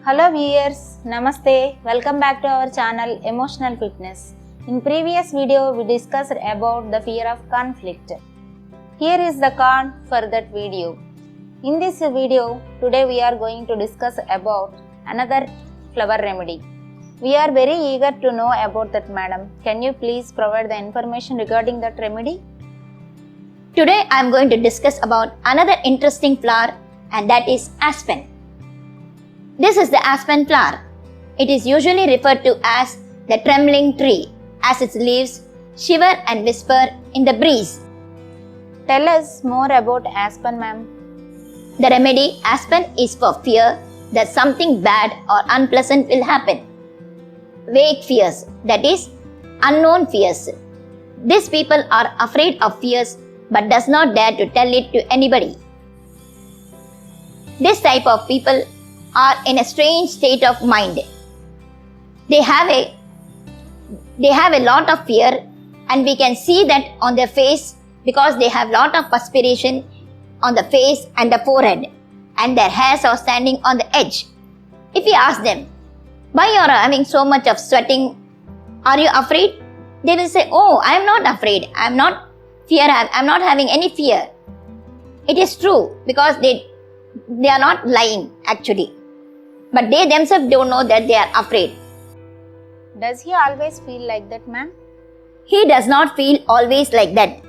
Hello viewers, Namaste. Welcome back to our channel Emotional Fitness. In previous video we discussed about the fear of conflict. Here is the card for that video. In this video today we are going to discuss about another flower remedy. We are very eager to know about that, madam. Can you please provide the information regarding that remedy? Today I am going to discuss about another interesting flower, and that is aspen. This is the aspen flower. It is usually referred to as the trembling tree, as its leaves shiver and whisper in the breeze. Tell us more about aspen, ma'am. The remedy aspen is for fear that something bad or unpleasant will happen. Vague fears, that is, unknown fears. These people are afraid of fears but does not dare to tell it to anybody. This type of people are in a strange state of mind. They have a lot of fear, and we can see that on their face because they have lot of perspiration on the face and the forehead, and their hairs are standing on the edge. If we ask them, why you are having so much of sweating? Are you afraid? They will say, oh, I am not afraid. I am not having any fear. It is true because they are not lying actually. But they themselves don't know that they are afraid. Does he always feel like that, ma'am? He does not feel always like that.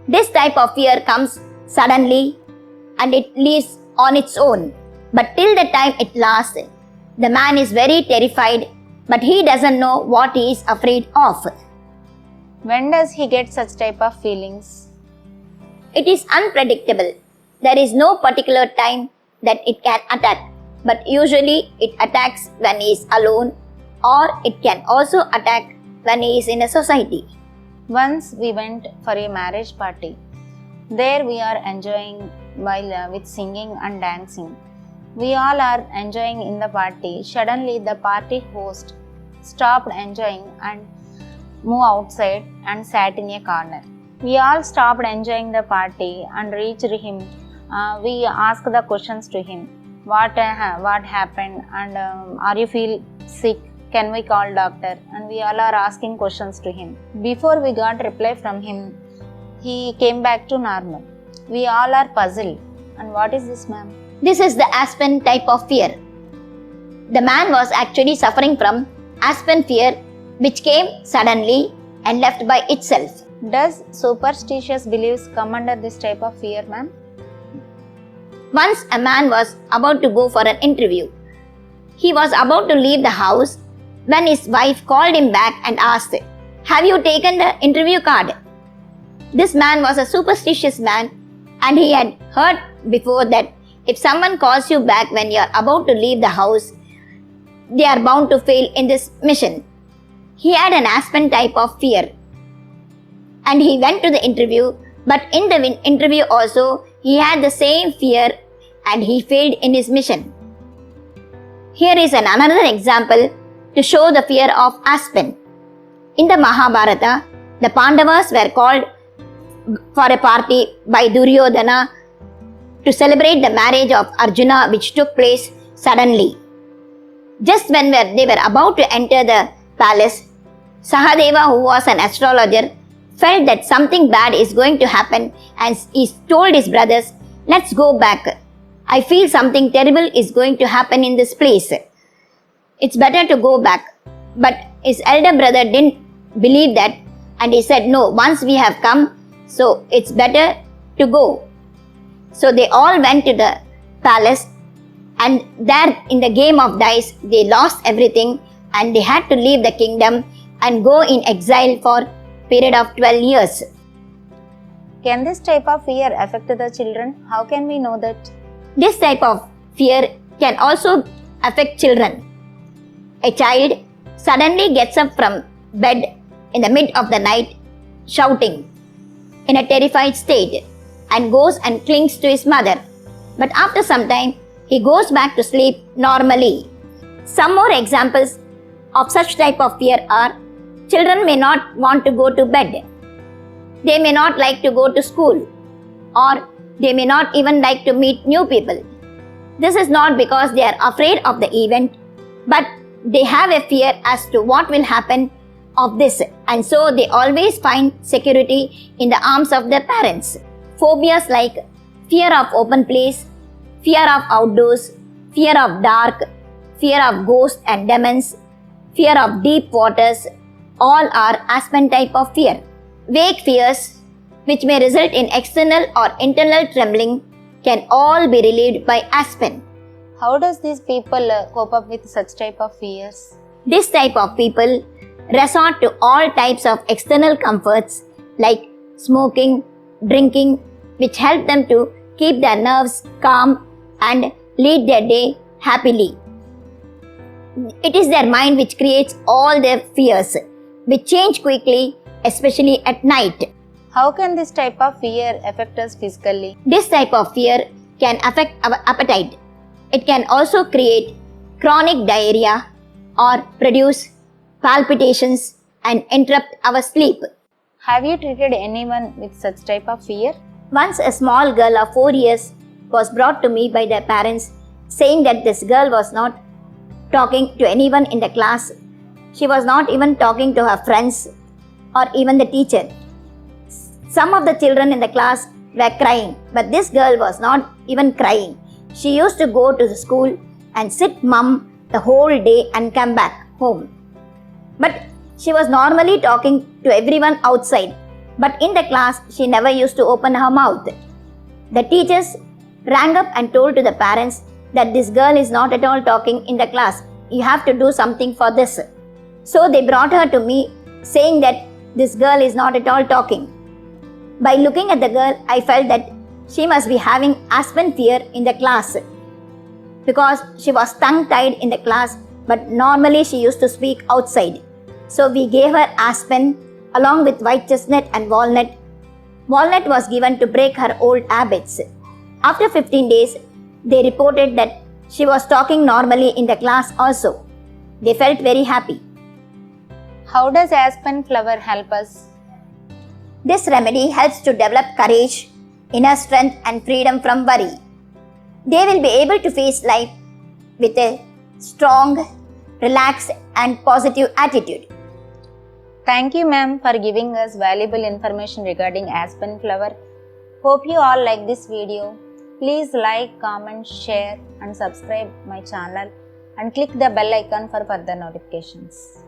This type of fear comes suddenly and it leaves on its own. But till the time it lasts, the man is very terrified, but he doesn't know what he is afraid of. When does he get such type of feelings? It is unpredictable. There is no particular time that it can attack, but usually it attacks when he is alone, or it can also attack when he is in a society. Once we went for a marriage party. There we are enjoying while with singing and dancing. We all are enjoying in the party. Suddenly the party host stopped enjoying and moved outside and sat in a corner. We all stopped enjoying the party and reached him. We asked the questions to him. What happened, and are you feel sick? Can we call doctor? And we all are asking questions to him. Before we got reply from him, he came back to normal. We all are puzzled. And what is this, ma'am? This is the aspen type of fear. The man was actually suffering from aspen fear, which came suddenly and left by itself. Does superstitious beliefs come under this type of fear, ma'am? Once a man was about to go for an interview. He was about to leave the house when his wife called him back and asked, "Have you taken the interview card?" This man was a superstitious man, and he had heard before that if someone calls you back when you are about to leave the house, they are bound to fail in this mission. He had an aspen type of fear, and he went to the interview, but in the interview also he had the same fear and he failed in his mission. Here is another example to show the fear of aspen. In the Mahabharata, the Pandavas were called for a party by Duryodhana to celebrate the marriage of Arjuna, which took place suddenly. Just when they were about to enter the palace, Sahadeva, who was an astrologer, felt that something bad is going to happen, and he told his brothers, "Let's go back. I feel something terrible is going to happen in this place. It's better to go back." But his elder brother didn't believe that, and he said, "No, once we have come, so it's better to go." So they all went to the palace, and there in the game of dice, they lost everything and they had to leave the kingdom and go in exile for a period of 12 years. Can this type of fear affect the children? How can we know that? This type of fear can also affect children. A child suddenly gets up from bed in the mid of the night shouting in a terrified state and goes and clings to his mother. But after some time, he goes back to sleep normally. Some more examples of such type of fear are: children may not want to go to bed. They may not like to go to school, or they may not even like to meet new people. This is not because they are afraid of the event, but they have a fear as to what will happen of this, and so they always find security in the arms of their parents. Phobias like fear of open place, fear of outdoors, fear of dark, fear of ghosts and demons, fear of deep waters, all are Aspen type of fear. Vague fears, which may result in external or internal trembling, can all be relieved by Aspen. How does these people cope up with such type of fears? This type of people resort to all types of external comforts like smoking, drinking, which help them to keep their nerves calm and lead their day happily. It is their mind which creates all their fears, which change quickly, especially at night. How can this type of fear affect us physically? This type of fear can affect our appetite. It can also create chronic diarrhea or produce palpitations and interrupt our sleep. Have you treated anyone with such type of fear? Once a small girl of 4 years was brought to me by their parents saying that this girl was not talking to anyone in the class. She was not even talking to her friends or even the teacher. Some of the children in the class were crying, but this girl was not even crying. She used to go to the school and sit mum the whole day and come back home. But she was normally talking to everyone outside, but in the class she never used to open her mouth. The teachers rang up and told to the parents that this girl is not at all talking in the class. You have to do something for this. So they brought her to me saying that this girl is not at all talking. By looking at the girl, I felt that she must be having Aspen fear in the class because she was tongue-tied in the class, but normally she used to speak outside. So we gave her Aspen along with white chestnut and walnut. Walnut was given to break her old habits. After 15 days, they reported that she was talking normally in the class also. They felt very happy. How does aspen flower help us? This remedy helps to develop courage, inner strength and freedom from worry. They will be able to face life with a strong, relaxed and positive attitude. Thank you, ma'am, for giving us valuable information regarding aspen flower. Hope you all like this video. Please like, comment, share and subscribe my channel and click the bell icon for further notifications.